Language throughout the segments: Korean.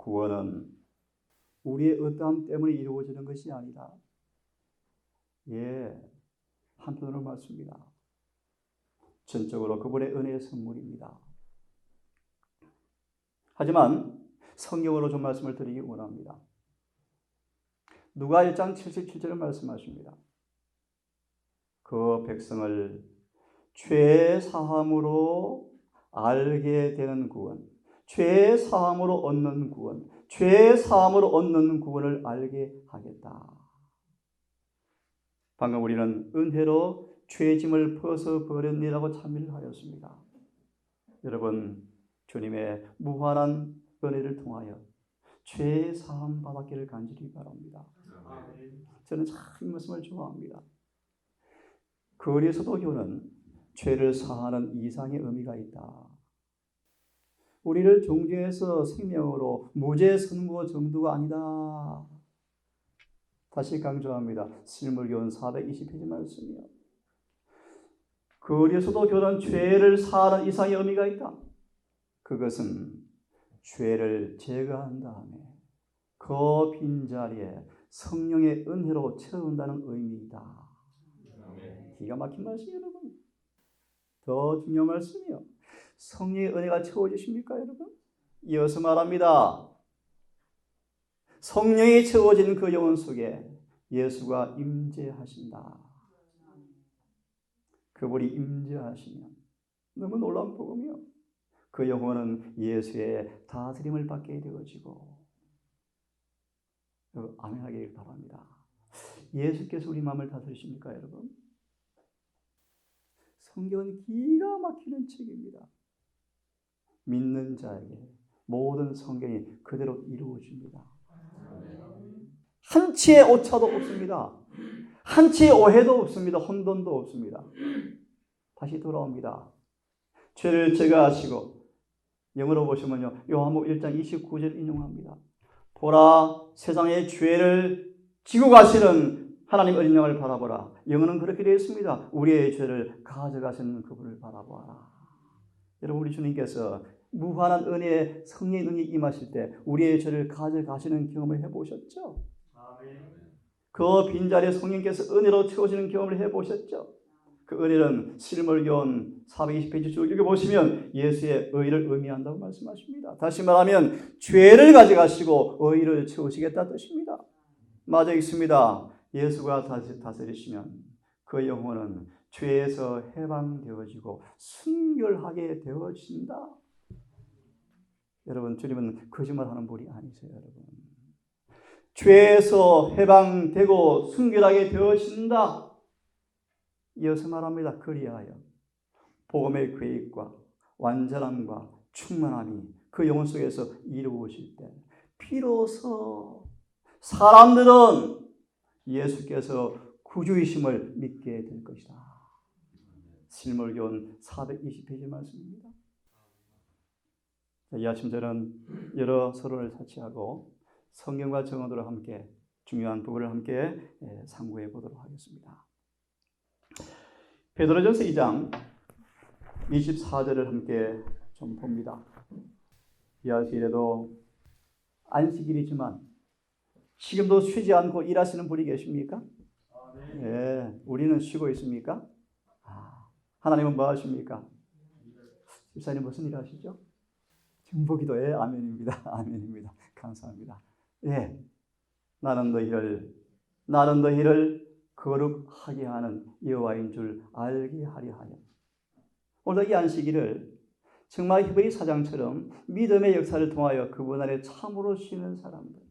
구원은 우리의 어떠함 때문에 이루어지는 것이 아니라 한편으로 맞습니다. 전적으로 그분의 은혜의 선물입니다. 하지만 성경으로 좀 말씀을 드리기 원합니다. 누가 1장 77절을 말씀하십니다. 그 백성을 죄의 사함으로 알게 되는 구원, 죄의 사함으로 얻는 구원, 죄의 사함으로 얻는 구원을 알게 하겠다. 방금 우리는 은혜로 죄의 짐을 벗어버렸니라고 찬미를 하였습니다. 여러분, 주님의 무한한 은혜를 통하여 죄의 사함 받았기를 간절히 바랍니다. 저는 참 이 말씀을 좋아합니다. 거리의 서도교는 죄를 사하는 이상의 의미가 있다. 우리를 종교에서 생명으로 무죄 선고 정도가 아니다. 다시 강조합니다. 실물교훈 420페이지 말씀이요. 거리의 서도교는 죄를 사하는 이상의 의미가 있다. 그것은 죄를 제거한 다음에 그 빈자리에 성령의 은혜로 채운다는 의미이다. 기가 막힌 말씀이에요, 여러분. 더 중요한 말씀이요. 성령의 은혜가 채워지십니까, 여러분? 이어서 말합니다. 성령이 채워진 그 영혼 속에 예수가 임재하신다. 그분이 임재하시면 너무 놀라운 복음이요. 그 영혼은 예수의 다스림을 받게 되어지고, 아멘하길 바랍니다. 예수께서 우리 마음을 다스리십니까, 여러분? 성경은 기가 막히는 책입니다. 믿는 자에게 모든 성경이 그대로 이루어집니다. 한치의 오차도 없습니다. 한치의 오해도 없습니다. 혼돈도 없습니다. 다시 돌아옵니다. 죄를 제거하시고, 영어로 보시면요, 요한복음 1장 29절 인용합니다. 보라, 세상의 죄를 지고 가시는 하나님 어린 양을 바라보라. 영어는 그렇게 되어 있습니다. 우리의 죄를 가져가시는 그분을 바라보아라. 여러분, 우리 주님께서 무한한 은혜의 성령의 능력이 임하실 때 우리의 죄를 가져가시는 경험을 해보셨죠? 그 빈자리에 성령께서 은혜로 채워지는 경험을 해보셨죠? 그 은혜는 실물교훈 420페이지 쭉 읽어보시면 예수의 의를 의미한다고 말씀하십니다. 다시 말하면 죄를 가져가시고 의를 채우시겠다는 뜻입니다. 맞아 있습니다. 예수가 다스리시면 그 영혼은 죄에서 해방되어지고 순결하게 되어진다. 여러분, 주님은 거짓말하는 분이 아니세요, 여러분. 죄에서 해방되고 순결하게 되어진다. 이어서 말합니다. 그리하여 복음의 계획과 완전함과 충만함이 그 영혼 속에서 이루어질 때 비로소 사람들은 예수께서 구주이심을 믿게 될 것이다. 실물교훈 420페이지 말씀입니다. 이 아침 저는 여러 서론을 차치하고 성경과 정언으로 함께 중요한 부분을 함께 상고해 보도록 하겠습니다. 베드로전서 2장 24절을 함께 좀 봅니다. 이 아시일에도 안식일이지만 지금도 쉬지 않고 일하시는 분이 계십니까? 네, 우리는 쉬고 있습니까? 하나님은 뭐 하십니까? 집사님 무슨 일 하시죠? 중보기도에 아멘입니다. 아멘입니다. 감사합니다. 예, 나는 너희를 거룩하게 하는 여호와인 줄 알게 하려 하여. 오늘 이 안식일을 정말 히브리 사장처럼 믿음의 역사를 통하여 그분 안에 참으로 쉬는 사람들,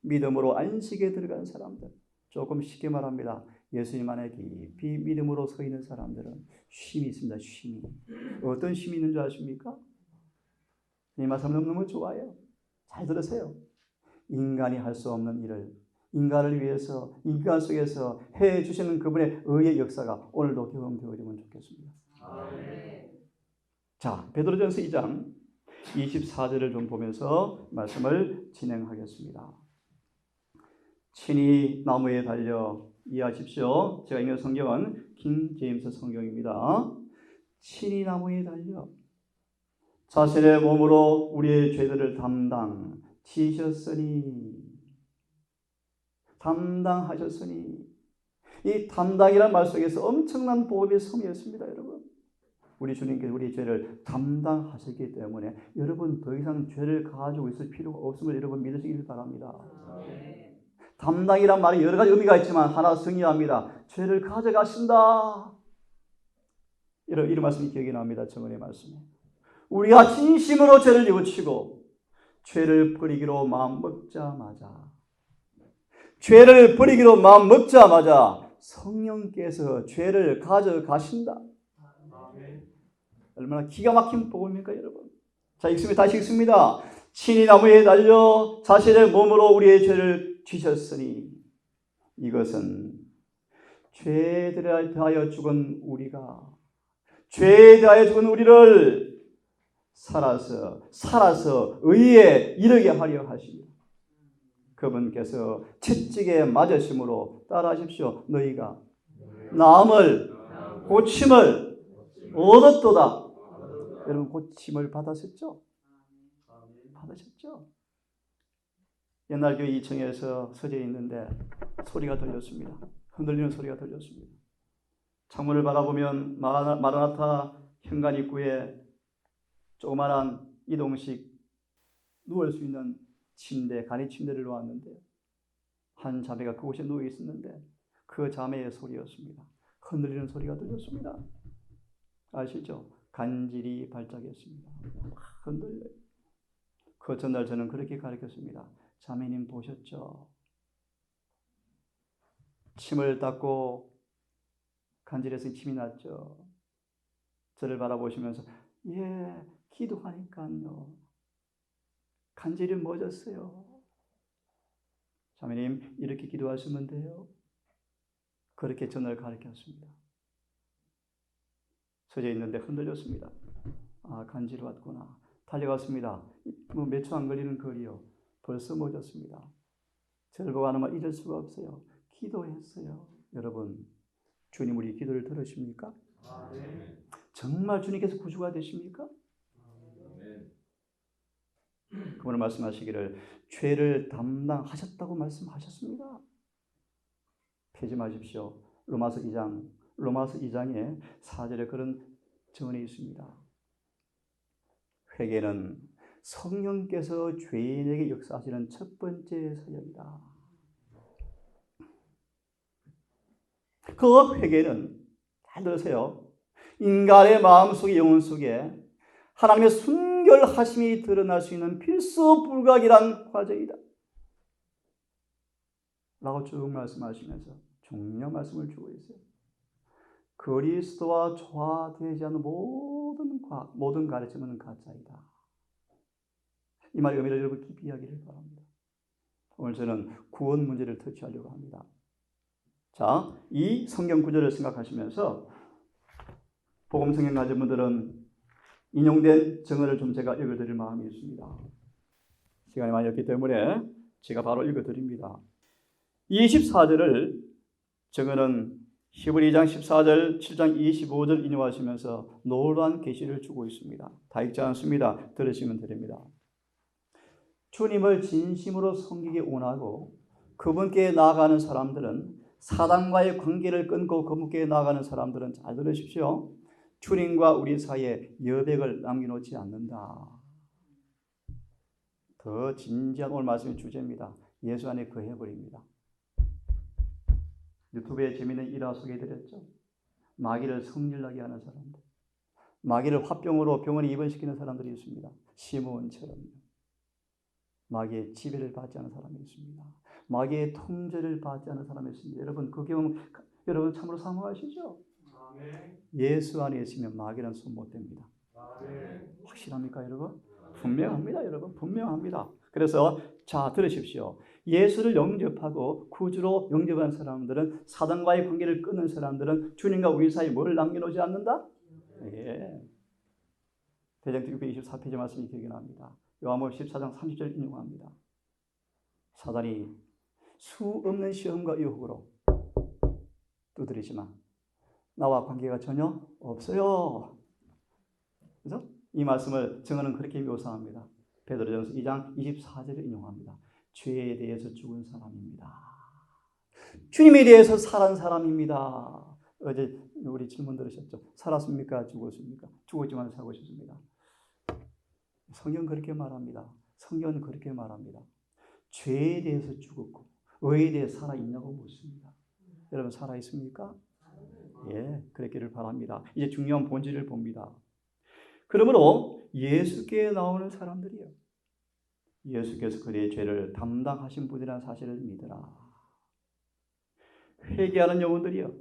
믿음으로 안식에 들어간 사람들, 조금 쉽게 말합니다. 예수님 안에 깊이 믿음으로 서 있는 사람들은 쉼이 있습니다. 쉼이. 어떤 쉼이 있는 줄 아십니까? 이 말씀 너무 좋아요. 잘 들으세요. 인간이 할 수 없는 일을 인간을 위해서 인간 속에서 해주시는 그분의 의의 역사가 오늘도 경험되어지면 좋겠습니다. 자, 베드로전서 2장 24절을 좀 보면서 말씀을 진행하겠습니다. 친히 나무에 달려 이해하십시오. 제가 읽는 성경은 킹 제임스 성경입니다. 친히 나무에 달려 자신의 몸으로 우리의 죄들을 담당 지셨으니, 담당하셨으니. 이 담당이라는 말 속에서 엄청난 복음의 섬이었습니다, 여러분. 우리 주님께서 우리 죄를 담당하셨기 때문에 여러분 더 이상 죄를 가지고 있을 필요가 없음을 여러분 믿으시길 바랍니다. 담당이란 말이 여러 가지 의미가 있지만 하나 승리합니다. 죄를 가져가신다. 이런 말씀이 기억이 납니다. 정언의 말씀에. 우리가 진심으로 죄를 뉘우치고 죄를 버리기로 마음먹자마자 성령께서 죄를 가져가신다. 얼마나 기가 막힌 복음입니까, 여러분? 자, 다시 읽습니다. 친히 나무에 달려 자신의 몸으로 우리의 죄를 지셨으니 이것은 죄에 대하여 죽은 우리를 살아서 의에 이르게 하려 하시니 그분께서 채찍에 맞으심으로 따라하십시오. 너희가 나음을 고침을 얻었도다. 여러분 고침을 받으셨죠? 옛날 교회 2층에서 서재 있는데 소리가 들렸습니다. 흔들리는 소리가 들렸습니다. 창문을 바라보면 마라나타 현관 입구에 조그마한 이동식 누울 수 있는 침대, 간이 침대를 놓았는데 한 자매가 그곳에 누워 있었는데 그 자매의 소리였습니다. 흔들리는 소리가 들렸습니다. 아시죠? 간질이 발작했습니다. 흔들려요. 그 전날 저는 그렇게 가르쳤습니다. 자매님 보셨죠? 침을 닦고 간질에서 침이 났죠. 저를 바라보시면서 예, 기도하니까요. 간질이 멎었어요. 자매님 이렇게 기도하시면 돼요. 그렇게 저를 가르쳤습니다. 서재 있는데 흔들렸습니다. 아, 간질이 왔구나. 달려갔습니다. 몇 초 안 걸리는 거리요. 벌써 멎었습니다. 저를 보고 하는 말 잊을 수가 없어요. 기도했어요. 여러분, 주님 우리 기도를 들으십니까? 아멘. 정말 주님께서 구주가 되십니까? 아멘. 그분은 말씀하시기를 죄를 담당하셨다고 말씀하셨습니다. 폐지 마십시오. 로마서 2장에 4절에 그런 증언이 있습니다. 회개는 성령께서 죄인에게 역사하시는 첫 번째 사역이다. 그 회개는 잘 들으세요. 인간의 마음속에 영혼 속에 하나님의 순결하심이 드러날 수 있는 필수불가결한 과정이다. 라고 쭉 말씀하시면서 중요한 말씀을 주고 있어요. 그리스도와 조화되지 않는 모든 가르침은 가짜이다. 이 말의 의미를 여러분 깊이 이야기를 바랍니다. 오늘 저는 구원 문제를 터치하려고 합니다. 자, 이 성경 구절을 생각하시면서 복음 성경 가진 분들은 인용된 정언을 좀 제가 읽어드릴 마음이 있습니다. 시간이 많이 없기 때문에 제가 바로 읽어드립니다. 24절을 정언은 히브리 2장 14절, 7장 25절 인용하시면서 놀라운 계시를 주고 있습니다. 다 읽지 않습니다. 들으시면 됩니다. 주님을 진심으로 섬기기 원하고 그분께 나아가는 사람들은 사단과의 관계를 끊고 그분께 나아가는 사람들은 잘 들으십시오. 주님과 우리 사이에 여백을 남겨놓지 않는다. 더 진지한 오늘 말씀의 주제입니다. 예수 안에 거해버립니다. 유튜브에 재미있는 일화 소개해드렸죠. 마귀를 성질나게 하는 사람들, 마귀를 화병으로 병원에 입원시키는 사람들이 있습니다. 시므온처럼요. 마귀의 지배를 받지 않은 사람이 있습니다. 마귀의 통제를 받지 않은 사람이 있습니다. 여러분 그 경험 여러분 참으로 사모하시죠? 아멘. 예수 안에 있으면 마귀는 손 못 댑니다. 아멘. 확실합니까 여러분? 분명합니다 여러분. 분명합니다. 그래서 자 들으십시오. 예수를 영접하고 구주로 영접한 사람들은 사단과의 관계를 끊는 사람들은 주님과 우리 사이에 뭘 남겨놓지 않는다? 예. 대장특 624페이지 말씀이 기억이 납니다. 요한복음 14장 30절 인용합니다. 사단이 수 없는 시험과 유혹으로 두드리지만 나와 관계가 전혀 없어요. 그래서 이 말씀을 정언은 그렇게 묘사합니다. 베드로전서 2장 24절을 인용합니다. 죄에 대해서 죽은 사람입니다. 주님에 대해서 살은 사람입니다. 어제 우리 질문 들으셨죠? 살았습니까? 죽었습니까? 죽었지만 살고 싶습니다. 성경 그렇게 말합니다. 성경은 그렇게 말합니다. 죄에 대해서 죽었고 의에 대해서 살아있냐고 묻습니다. 여러분 살아있습니까? 예, 그랬기를 바랍니다. 이제 중요한 본질을 봅니다. 그러므로 예수께 나오는 사람들이요, 예수께서 그들의 죄를 담당하신 분이라는 사실을 믿으라. 회개하는 영혼들이요,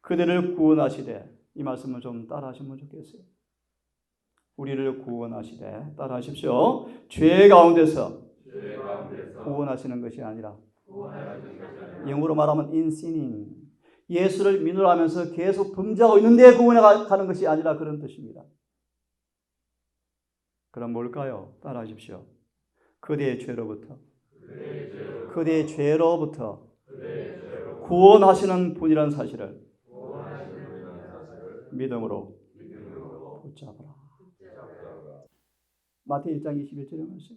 그들을 구원하시되, 이 말씀을 좀 따라하시면 좋겠어요. 우리를 구원하시되, 따라하십시오. 죄 가운데서 구원하시는 것이 아니라, 영어로 말하면 in sinning, 예수를 믿으려 하면서 계속 범죄하고 있는데 구원해 가는 것이 아니라 그런 뜻입니다. 그럼 뭘까요? 따라하십시오. 그대의 죄로부터 구원하시는 분이라는 사실을 믿음으로 붙잡아라. 마태복음 1장 21절의 말씀.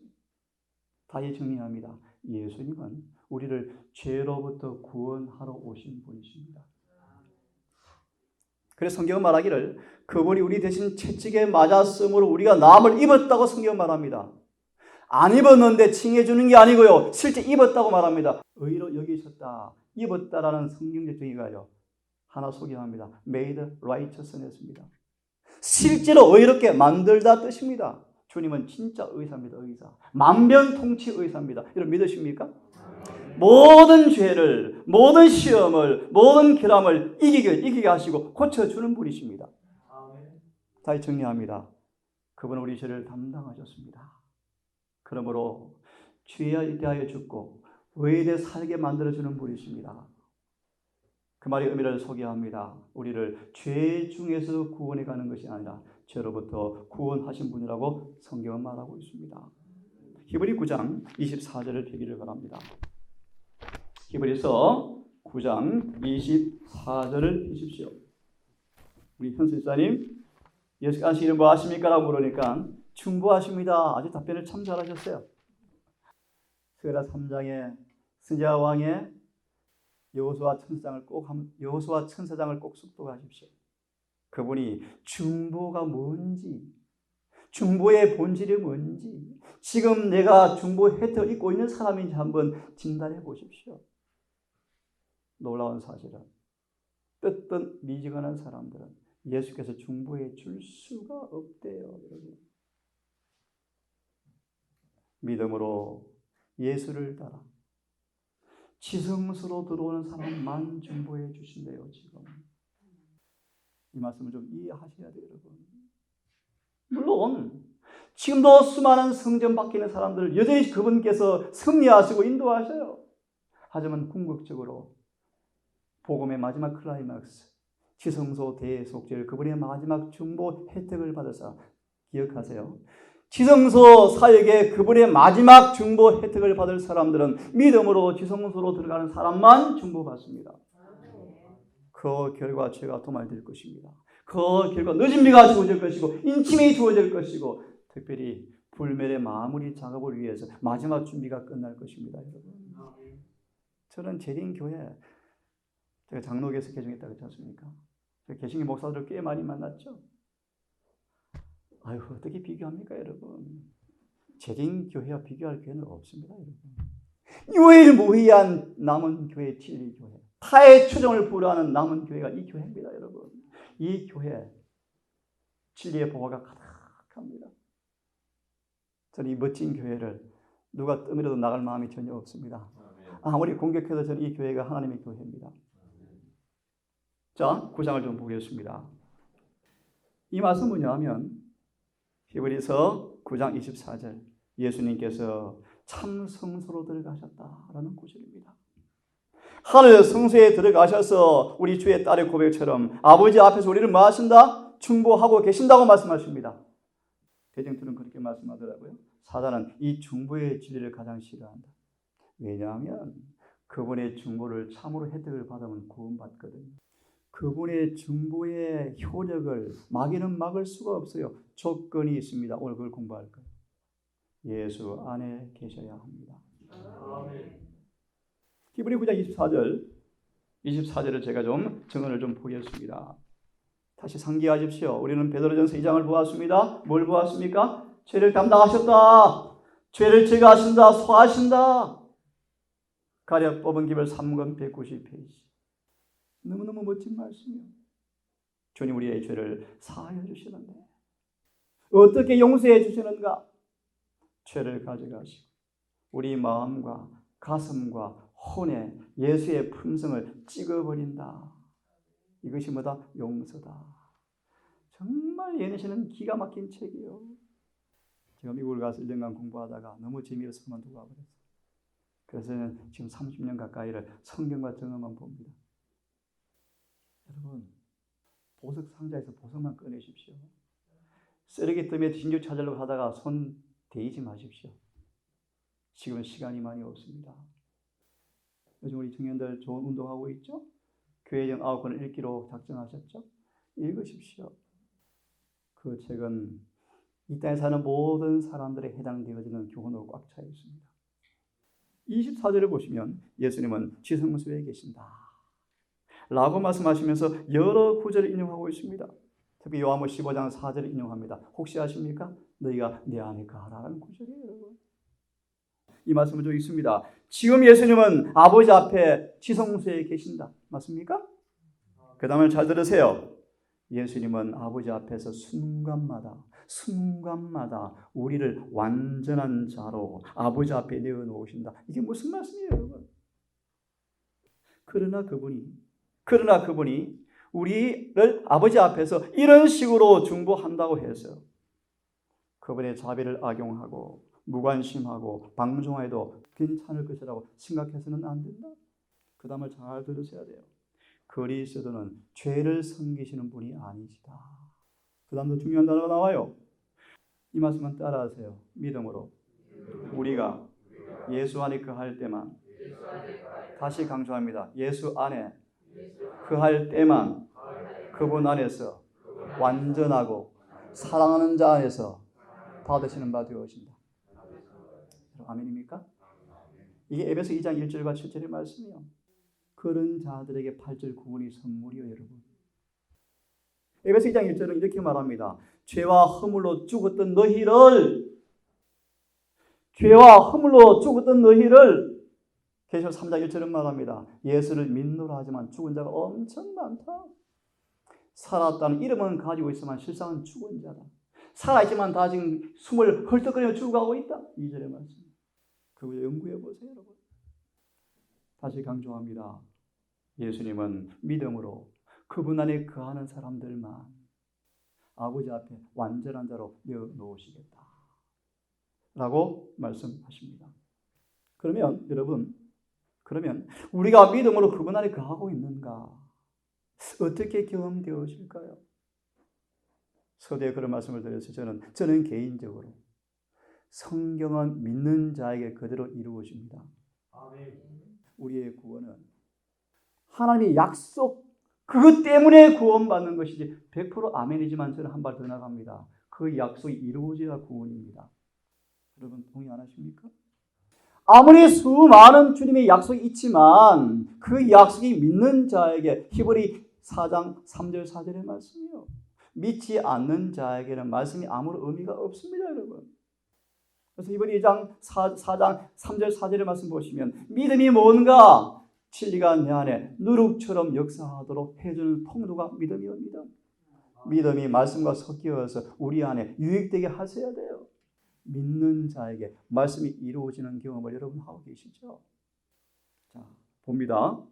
다시 정리합니다. 예수님은 우리를 죄로부터 구원하러 오신 분이십니다. 그래서 성경은 말하기를 그분이 우리 대신 채찍에 맞았으므로 우리가 나음을 입었다고 성경은 말합니다. 안 입었는데 칭해주는 게 아니고요, 실제 입었다고 말합니다. 의로 여기셨다, 입었다라는 성경적 정의가요, 하나 소개합니다. made righteousness입니다. 실제로 의롭게 만들다 뜻입니다. 주님은 진짜 의사입니다. 의사. 만변통치 의사입니다. 여러분 믿으십니까? 모든 죄를, 모든 시험을, 모든 결함을 이기게 하시고 고쳐주는 분이십니다. 다시 정리합니다. 그분은 우리 죄를 담당하셨습니다. 그러므로 죄에 대하여 죽고 의에 대해 살게 만들어주는 분이십니다. 그 말의 의미를 소개합니다. 우리를 죄 중에서 구원해 가는 것이 아니라 죄로부터 구원하신 분이라고 성경은 말하고 있습니다. 히브리 9장 24절을 펴기를 바랍니다. 히브리서 9장 24절을 펴십시오. 우리 현수 집사님, 예수 안식 뭐 하십니까? 라고 물으니까 충고하십니다. 아주 답변을 참 잘하셨어요. 스가랴 3장에 스자 왕의 여호수아 천사장을 꼭 숙독하십시오. 그분이 중보가 뭔지, 중보의 본질이 뭔지, 지금 내가 중보 혜택을 입고 있는 사람인지 한번 진단해 보십시오. 놀라운 사실은 뜻뜻 미지근한 사람들은 예수께서 중보해 줄 수가 없대요. 여러분. 믿음으로 예수를 따라 지성소로 들어오는 사람만 중보해 주신대요. 지금 이 말씀을 좀 이해하셔야 돼요, 여러분. 물론 지금도 수많은 성전 밖에 있는 사람들을 여전히 그분께서 섭리하시고 인도하셔요. 하지만 궁극적으로 복음의 마지막 클라이막스, 지성소 대속죄를, 그분의 마지막 중보 혜택을 받아서 기억하세요. 지성소 사역에 그분의 마지막 중보 혜택을 받을 사람들은 믿음으로 지성소로 들어가는 사람만 중보받습니다. 그 결과 죄가 도말될 것입니다. 그 결과 늦은 비가 주어질 것이고 인침이 주어질 것이고 특별히 불멸의 마무리 작업을 위해서 마지막 준비가 끝날 것입니다. 여러분. 저는 재림교회, 제가 장로교에서 개종했다고 했지 않습니까? 제가 개신교 목사들을 꽤 많이 만났죠. 아유, 어떻게 비교합니까, 여러분? 재림교회와 비교할 교회는 없습니다, 여러분. 유일무이한 남은 교회, 진리교회. 타의 추종을 불허하는 남은 교회가 이 교회입니다, 여러분. 이 교회, 진리의 보화가 가득합니다. 저는 이 멋진 교회를 누가 떠밀어도 나갈 마음이 전혀 없습니다. 아무리 공격해도 저는 이 교회가 하나님의 교회입니다. 자, 9장을 좀 보겠습니다. 이 말씀은 뭐냐면 히브리서 9장 24절, 예수님께서 참 성소로 들어가셨다라는 구절입니다. 하늘 성소에 들어가셔서 우리 주의 딸의 고백처럼 아버지 앞에서 우리를 뭐 하신다? 중보하고 계신다고 말씀하십니다. 대쟁투는 그렇게 말씀하더라고요. 사단은 이 중보의 진리를 가장 싫어한다. 왜냐하면 그분의 중보를 참으로 혜택을 받으면 구원받거든요. 그분의 중보의 효력을 마귀는 막을 수가 없어요. 조건이 있습니다. 오늘 그걸 공부할 거예요. 예수 안에 계셔야 합니다. 히브리 9장 24절을 제가 좀 증언을 좀 보겠습니다. 다시 상기하십시오. 우리는 베드로전서 2장을 보았습니다. 뭘 보았습니까? 죄를 담당하셨다. 죄를 제거하신다. 소하신다. 가려 뽑은 기별 3권 190페이지. 너무너무 멋진 말씀이요. 주님 우리의 죄를 사하여 주시는데 어떻게 용서해 주시는가? 죄를 가져가시고 우리 마음과 가슴과 혼에 예수의 품성을 찍어버린다. 이것이 뭐다? 용서다. 정말 예내시는 기가 막힌 책이요. 제가 미국을 가서 1년간 공부하다가 너무 재미없어 그만두고 와버렸어요. 그래서 지금 30년 가까이를 성경과 정어만 봅니다. 여러분, 보석 상자에서 보석만 꺼내십시오. 쓰레기 뜸에 진주 찾으려고 하다가 손 대지 마십시오. 지금 시간이 많이 없습니다. 요즘 우리 청년들 좋은 운동하고 있죠? 교회정 9권을 읽기로 작정하셨죠? 읽으십시오. 그 책은 이 땅에 사는 모든 사람들에 해당되어지는 교훈으로 꽉 차 있습니다. 24절을 보시면 예수님은 지성소에 계신다 라고 말씀하시면서 여러 구절을 인용하고 있습니다. 특히 요한복음 15장 4절을 인용합니다. 혹시 아십니까? 너희가 내 안에 거하라는 구절이에요. 여러분. 이 말씀은 좀 있습니다. 지금 예수님은 아버지 앞에 지성소에 계신다. 맞습니까? 그 다음을 잘 들으세요. 예수님은 아버지 앞에서 순간마다 우리를 완전한 자로 아버지 앞에 내어놓으신다. 이게 무슨 말씀이에요, 여러분? 그러나 그분이 우리를 아버지 앞에서 이런 식으로 중보한다고 해서 그분의 자비를 악용하고 무관심하고 방종해도 괜찮을 것이라고 생각해서는 안 된다. 그 다음을 잘 들으셔야 돼요. 그리스도는 죄를 섬기시는 분이 아니시다. 그 다음도 중요한 단어가 나와요. 이 말씀만 따라하세요. 믿음으로 우리가 예수 안에 거할 때만, 다시 강조합니다. 예수 안에 거할 때만 그분 안에서 완전하고 사랑하는 자 안에서 받으시는 바 되어진다. 아멘입니까? 이게 에베소 2장 1절과 7절의 말씀이에요. 그런 자들에게 8절 9분이 선물이요, 여러분. 에베소 2장 1절은 이렇게 말합니다. 죄와 허물로 죽었던 너희를 계시록 3장 1절은 말합니다. 예수를 믿노라 하지만 죽은 자가 엄청 많다. 살았다는 이름은 가지고 있지만 실상은 죽은 자다. 살아있지만 다 지금 숨을 헐떡거리며 죽어가고 있다. 2절의 말씀. 그걸 연구해 보세요, 여러분. 다시 강조합니다. 예수님은 믿음으로 그분 안에 거하는 사람들만 아버지 앞에 완전한 자로 내어놓으시겠다 라고 말씀하십니다. 그러면 여러분, 우리가 믿음으로 그분 안에 거하고 있는가? 어떻게 경험되어질까요? 서두에 그런 말씀을 드려서 저는 개인적으로 성경은 믿는 자에게 그대로 이루어집니다. 우리의 구원은 하나님의 약속, 그것 때문에 구원받는 것이지 100% 아멘이지만 저는 한 발 더 나갑니다. 그 약속이 이루어져야 구원입니다. 여러분 동의 안 하십니까? 아무리 수많은 주님의 약속이 있지만 그 약속이 믿는 자에게 히브리 4장 3절 4절의 말씀이요. 믿지 않는 자에게는 말씀이 아무런 의미가 없습니다, 여러분. 그래서 히브리 2장 4장 3절 4절의 말씀 보시면 믿음이 뭔가? 진리가 내 안에 누룩처럼 역사하도록 해주는 통로가 믿음이옵니다. 믿음이 말씀과 섞여서 우리 안에 유익되게 하셔야 돼요. 믿는 자에게 말씀이 이루어지는 경험을 여러분 하고 계시죠? 자, 봅니다.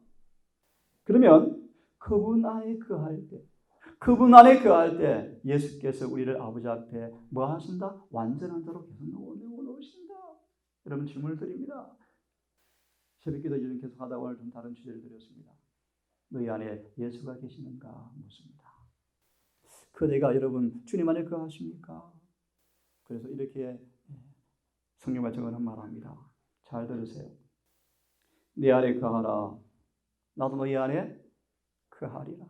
그러면 그분 안에 거할 때 예수께서 우리를 아버지 앞에 뭐 하신다? 완전한 자로 계속 놓으신다. 여러분 질문을 드립니다. 새벽기도 중 계속 하다가 오늘 좀 다른 주제를 드렸습니다. 너희 안에 예수가 계시는가 묻습니다. 그대가 여러분 주님 안에 거하십니까? 그래서 이렇게 성경 말씀은 말합니다. 잘 들으세요. 내 안에 거하라. 나도 너희 안에 거하리라.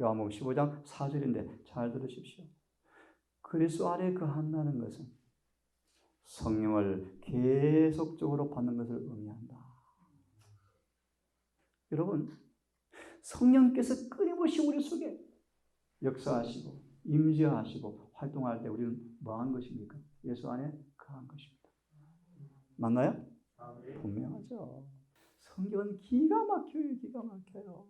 요한복음 15장 4절인데 잘 들으십시오. 그리스도 안에 거한다는 것은 성령을 계속적으로 받는 것을 의미한다. 여러분, 성령께서 끊임없이 우리 속에 역사하시고 임재하시고 활동할 때 우리는 뭐한 것입니까? 예수 안에 거한 것입니다. 맞나요? 분명하죠. 성경은 기가 막혀요. 기가 막혀요.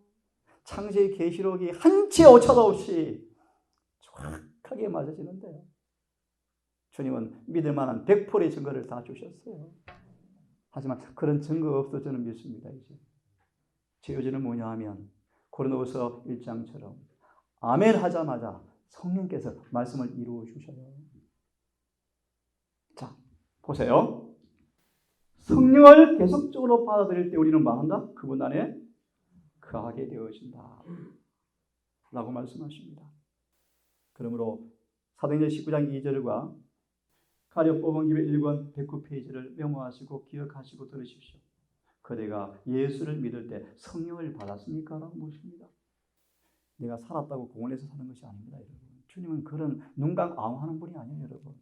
창세기 계시록이 한치 오차도 없이 정확하게 맞아지는데요. 주님은 믿을 만한 100%의 증거를 다 주셨어요. 하지만 그런 증거 없어 저는 믿습니다. 이제 제 요지는 뭐냐 하면 고린도후서 1장처럼 아멘 하자마자 성령께서 말씀을 이루어 주셔요. 자, 보세요. 성령을 계속적으로 받아들일 때 우리는 뭐 한다? 그분 안에 거하게 되어진다 라고 말씀하십니다. 그러므로 사도행전 19장 2절과 가려 뽑은 김에 1권 109페이지를 메모하시고 기억하시고 들으십시오. 그대가 예수를 믿을 때 성령을 받았습니까? 라고 묻습니다. 내가 살았다고 공원에서 사는 것이 아닙니다. 여러분. 주님은 그런 눈감 아웅하는 분이 아니에요. 여러분.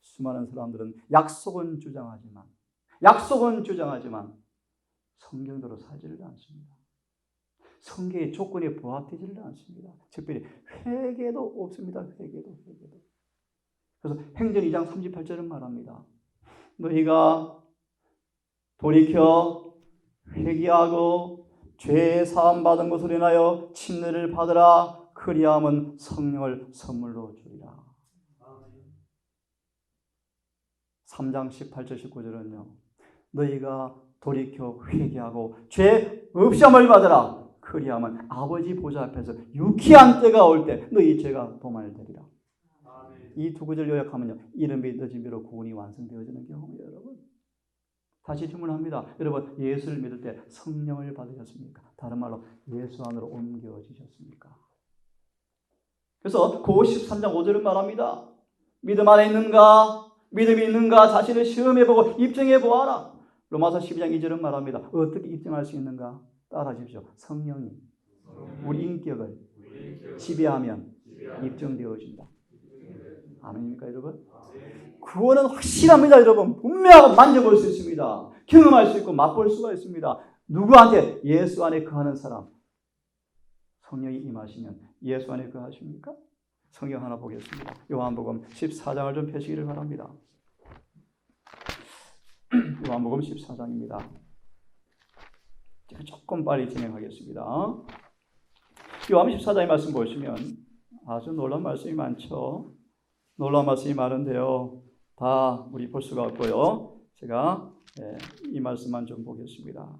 수많은 사람들은 약속은 주장하지만 성경대로 살지를 않습니다. 성경의 조건에 부합되지를 않습니다. 특별히 회개도 없습니다. 회개도. 그래서 행전 2장 38절은 말합니다. 너희가 돌이켜 회개하고 죄 사함 받은 것으로 인하여 침례를 받으라. 그리함은 성령을 선물로 주리라. 3장 18절 19절은요. 너희가 돌이켜 회개하고 죄 없이함을 받으라. 그리하면 아버지 보좌 앞에서 유쾌한 때가 올 때 너희 죄가 도만을 되리라. 이 두 구절 요약하면요. 이른비 늦은비로 구원이 완성되어지는 경험이에요. 여러분. 다시 질문합니다. 여러분 예수를 믿을 때 성령을 받으셨습니까? 다른 말로 예수 안으로 옮겨지셨습니까? 그래서 고 13장 5절은 말합니다. 믿음 안에 있는가? 믿음이 있는가? 자신을 시험해보고 입증해보아라. 로마서 12장 2절은 말합니다. 어떻게 입증할 수 있는가? 따라하십시오. 성령이 우리 인격을 지배하면 입증되어진다. 아멘입니까 여러분? 구원은 확실합니다. 여러분. 분명하게 만져볼 수 있습니다. 경험할 수 있고 맛볼 수가 있습니다. 누구한테? 예수 안에 거하는 사람. 성령이 임하시면 예수 안에 거하십니까? 성경 하나 보겠습니다. 요한복음 14장을 좀 펴시기를 바랍니다. 요한복음 14장입니다. 제가 조금 빨리 진행하겠습니다. 요한 14장의 말씀 보시면 아주 놀라운 말씀이 많죠. 놀라운 말씀이 많은데요. 다 우리 볼 수가 없고요. 제가 이 말씀만 좀 보겠습니다.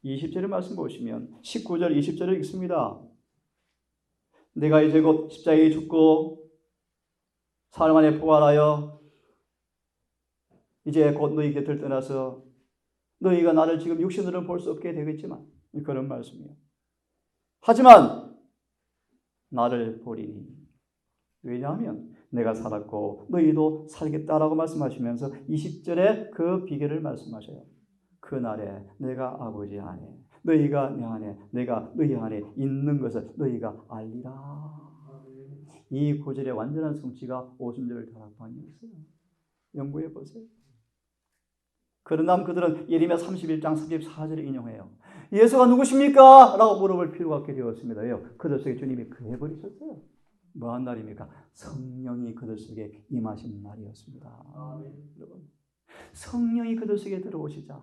20절의 말씀 보시면 19절 20절을 읽습니다. 내가 이제 곧 십자가에 죽고 사흘 만에 부활하여 이제 곧 너희 곁을 떠나서 너희가 나를 지금 육신으로는 볼 수 없게 되겠지만 그런 말씀이에요. 하지만 나를 보리니 왜냐하면 내가 살았고 너희도 살겠다라고 말씀하시면서 20절에 그 비결을 말씀하셔요. 그날에 내가 아버지 안에 너희가 내 안에 내가 너희 안에 있는 것을 너희가 알리라. 이 구절의 완전한 성취가 오순절 다락방이었어요. 연구해 보세요. 그러나 그들은 예레미야 31장 34절을 인용해요. 예수가 누구십니까? 라고 물어볼 필요가 없게 되었습니다. 왜요? 그들 속에 주님이 거해버리셨어요. 뭐한 날입니까? 성령이 그들 속에 임하신 날이었습니다. 여러분, 성령이 그들 속에 들어오시자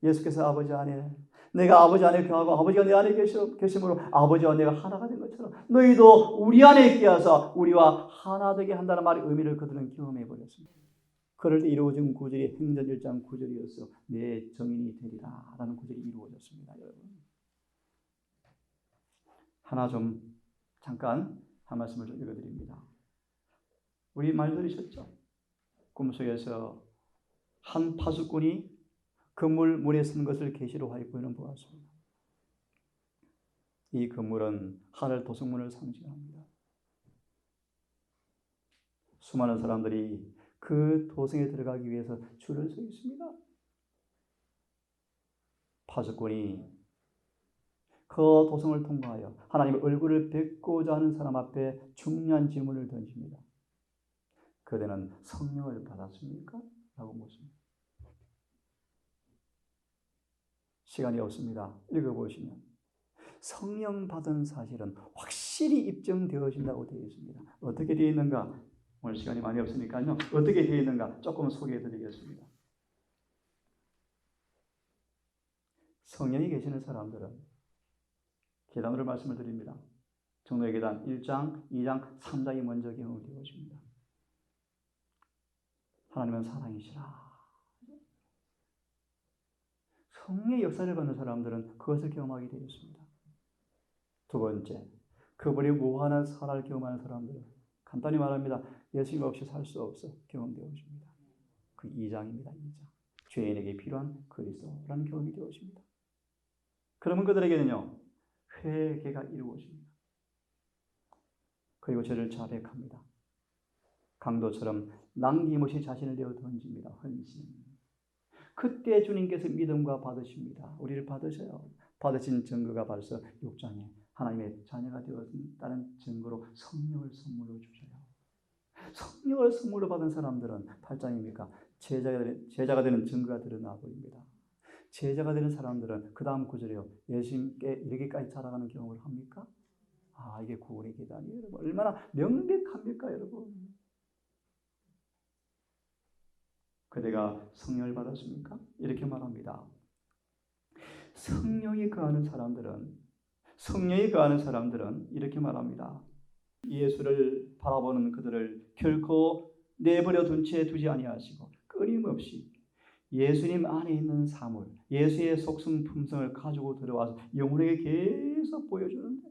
예수께서 아버지 안에 내가 아버지 안에 거하고 아버지가 내 안에 계심으로 아버지와 내가 하나가 된 것처럼 너희도 우리 안에 있게 하사 우리와 하나 되게 한다는 말의 의미를 그들은 경험해 버렸습니다. 그럴 때 이루어진 구절이 행전 1장 9절이었어. 내 정인이 되리라 라는 구절이 이루어졌습니다. 여러분, 하나 좀 잠깐 한 말씀을 좀 읽어드립니다. 우리 말 들으셨죠? 꿈속에서 한 파수꾼이 그물 물에 쓴 것을 계시로 하여금 보았습니다. 이 그물은 하늘 도성문을 상징합니다. 수많은 사람들이 그 도성에 들어가기 위해서 줄을 서 있습니다. 파수꾼이 그 도성을 통과하여 하나님의 얼굴을 뵙고자 하는 사람 앞에 중요한 질문을 던집니다. 그대는 성령을 받았습니까? 라고 묻습니다. 시간이 없습니다. 읽어보시면 성령 받은 사실은 확실히 입증되어진다고 되어 있습니다. 어떻게 되어 있는가? 오늘 시간이 많이 없으니까요. 어떻게 되어 있는가? 조금 소개해 드리겠습니다. 성령이 계시는 사람들은 계단으로 말씀을 드립니다. 정도의 계단 1장, 2장, 3장이 먼저 경험되어집니다. 하나님은 사랑이시라. 성령의 역사를 받는 사람들은 그것을 경험하게 되어 있습니다. 두 번째, 그분이 무한한 사랑을 경험하는 사람들은 간단히 말합니다. 예수님 없이 살 수 없어 경험되어집니다. 그 2장입니다. 2장. 죄인에게 필요한 그리스도라는 경험이 되어집니다. 그러면 그들에게는요, 회개가 이루어집니다. 그리고 저를 자백합니다. 강도처럼 남김없이 자신을 내어 던집니다. 헌신. 그때 주님께서 믿음과 받으십니다. 우리를 받으셔요. 받으신 증거가 벌써 6장에 하나님의 자녀가 되었다는 증거로 성령을 선물로 주셔요. 성령을 선물로 받은 사람들은 8장입니까? 제자가 되는 증거가 드러나 보입니다. 제자가 되는 사람들은 그 다음 구절이요. 예수님께 이르기까지 자라가는 경험을 합니까? 아, 이게 구원의 계단이에요. 여러분. 얼마나 명백합니까, 여러분? 그대가 성령을 받았습니까? 이렇게 말합니다. 성령이 거하는 사람들은 이렇게 말합니다. 예수를 바라보는 그들을 결코 내버려 둔 채 두지 아니하시고 끊임없이 예수님 안에 있는 사물, 예수의 속성 품성을 가지고 들어와서 영혼에게 계속 보여주는데,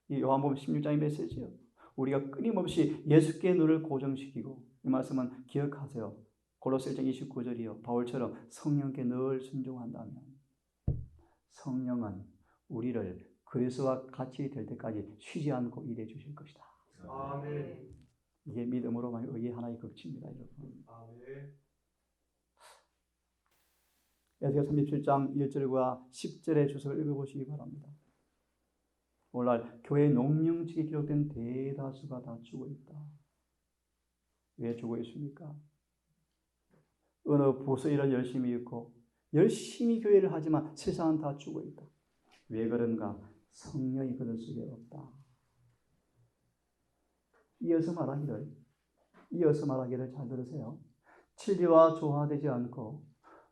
이 요한복음 16장의 메시지요. 우리가 끊임없이 예수께 눈을 고정시키고, 이 말씀은 기억하세요. 골로새 1장 29절이요. 바울처럼 성령께 늘 순종한다면 성령은 우리를 그리스도와 같이 될 때까지 쉬지 않고 일해 주실 것이다. 아멘. 이게 믿음으로만 의의 하나의 극치입니다, 여러분. 아멘. 에스겔 37장 1절과 10절의 주석을 읽어보시기 바랍니다. 오늘날 교회 농명책에 기록된 대다수가 다 죽어 있다. 왜 죽어 있습니까? 어느 부서 일을 열심히 있고 열심히 교회를 하지만 세상은 다 죽어 있다. 왜 그런가? 성령이 그들 속에 없다. 이어서 말하기를 잘 들으세요. 진리와 조화되지 않고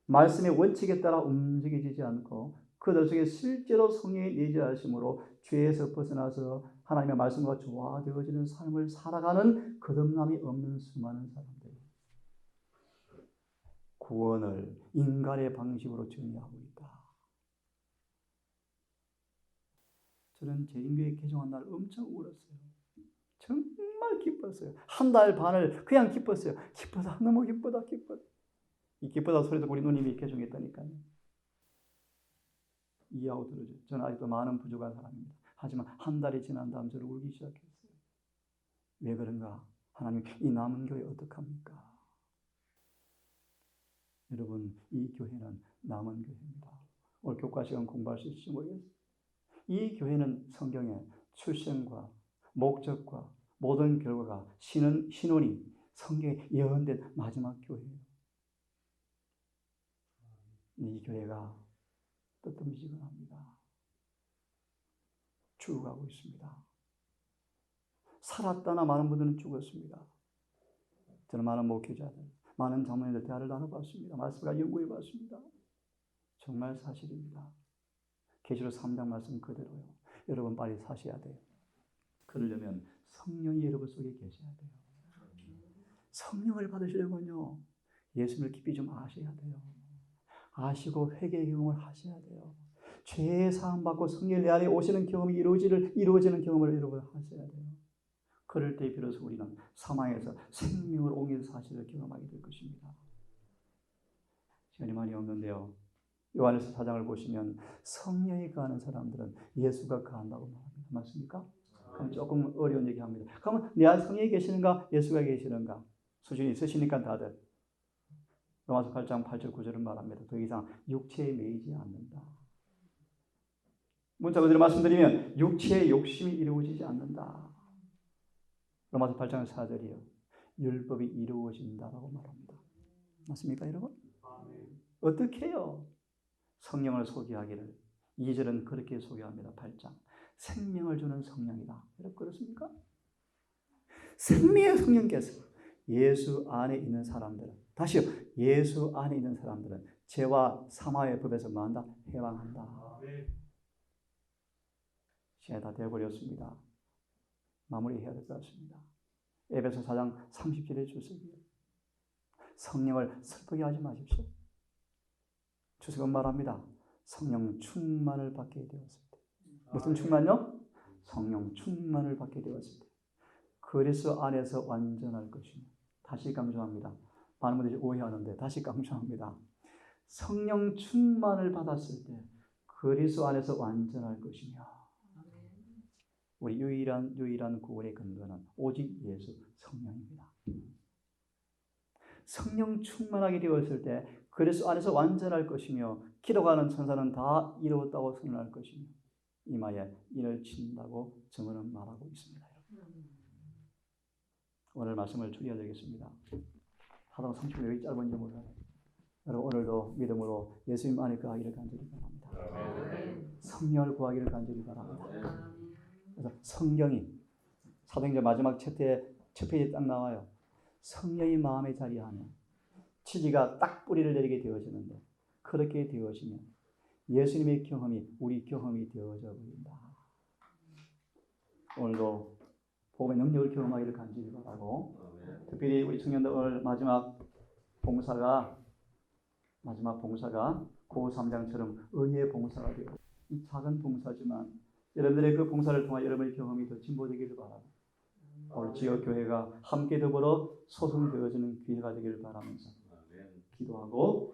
말씀의 원칙에 따라 움직이지 않고 그들 속에 실제로 성령이 내재하심으로 죄에서 벗어나서 하나님의 말씀과 조화되어지는 삶을 살아가는 거듭남이 없는 수많은 사람들. 구원을 인간의 방식으로 정의하고 있다. 저는 재림교회 개종한 날 엄청 울었어요. 정말 기뻤어요. 한 달 반을 그냥 기뻤어요. 기쁘다, 너무 기쁘다, 기쁘다. 이 기쁘다 소리도 우리 누님이 개종했다니까요. 이해하고 들어줘요. 저는 아직도 많은 부족한 사람입니다. 하지만 한 달이 지난 다음 저를 울기 시작했어요. 왜 그런가? 하나님, 이 남은 교회 어떡합니까? 여러분, 이 교회는 남은 교회입니다. 오늘 교과 시간 공부할 수 있을지 모르겠어요. 이 교회는 성경의 출생과 목적과 모든 결과가 신원이 성경에 예언된 마지막 교회예요. 이 교회가 뜨뜻미지근합니다. 죽어가고 있습니다. 살았다나 많은 분들은 죽었습니다. 저는 많은 목회자들, 많은 장로님들 대화를 나눠봤습니다. 말씀과 연구해봤습니다. 정말 사실입니다. 계시록 3장 말씀 그대로요. 여러분 빨리 사셔야 돼요. 그러려면 성령이 여러분 속에 계셔야 돼요. 성령을 받으시려면요, 예수님을 깊이 좀 아셔야 돼요. 아시고 회개의 경험을 하셔야 돼요. 죄의 사함 받고 성령 내 안에 오시는 경험이 이루어지는 경험을 여러분 하셔야 돼요. 그럴 때 비로소 우리는 사망에서 생명을 옮기는 사실을 경험하게 될 것입니다. 시간이 많이 없는데요. 요한일서 4장을 보시면 성령이 거하는 사람들은 예수가 거한다고 말합니다. 맞습니까? 그럼 조금 어려운 얘기합니다. 그러면 내 안에 성령이 계시는가? 예수가 계시는가? 수준이 있으시니까 다들 로마서 8장 8절 9절은 말합니다. 더 이상 육체에 매이지 않는다. 문자 그대로 말씀드리면 육체의 욕심이 이루어지지 않는다. 로마서 8장 4절이요. 율법이 이루어진다라고 말합니다. 맞습니까, 여러분? 어떻게 해요? 성령을 소개하기를 2절은 그렇게 소개합니다. 8장. 생명을 주는 성령이다. 여러분 그렇습니까? 생명의 성령께서 예수 안에 있는 사람들은, 다시요, 예수 안에 있는 사람들은 죄와 사망의 법에서 뭐한다? 해방한다. 시간이 다 되어버렸습니다. 마무리해야 될 것 같습니다. 에베소 4장 30절의 주석이에요. 성령을 슬프게 하지 마십시오. 주석은 말합니다. 성령 충만을 받게 되었을 때. 무슨 충만요? 성령 충만을 받게 되었을 때 그리스도 안에서 완전할 것이며, 다시 강조합니다. 많은 분들이 오해하는데 다시 강조합니다. 성령 충만을 받았을 때 그리스도 안에서 완전할 것이며, 우리 유일한 구원의 근거는 오직 예수 성령입니다. 성령 충만하게 되었을 때 그리스도 안에서 완전할 것이며, 기도하는 천사는 다 이루었다고 선언할 것이며, 이마에 인을 친다고 증언은 말하고 있습니다. 오늘 말씀을 줄여야 되겠습니다. 하다가 30분 여기 짧은지 몰라요. 여러분 오늘도 믿음으로 예수님 안에 거하기를 간절히 바랍니다. 성령을 구하기를 간절히 바랍니다. 그래서 성경이 사도행전 마지막 첫 페이지에 딱 나와요. 성령이 마음에 자리하면 치지가 딱 뿌리를 내리게 되어지는데, 그렇게 되어지면 예수님의 경험이 우리 경험이 되어져 버린다. 오늘도 복음의 능력을 경험하기를 간절히 바라고, 특별히 우리 청년들 오늘 마지막 봉사가 고 3장처럼 의의 봉사가 되어, 이 작은 봉사지만 여러분들의 그 봉사를 통해 여러분의 경험이 더 진보되기를 바라고, 오늘 지역교회가 함께 더불어 소송되어지는 기회가 되기를 바라면서 기도하고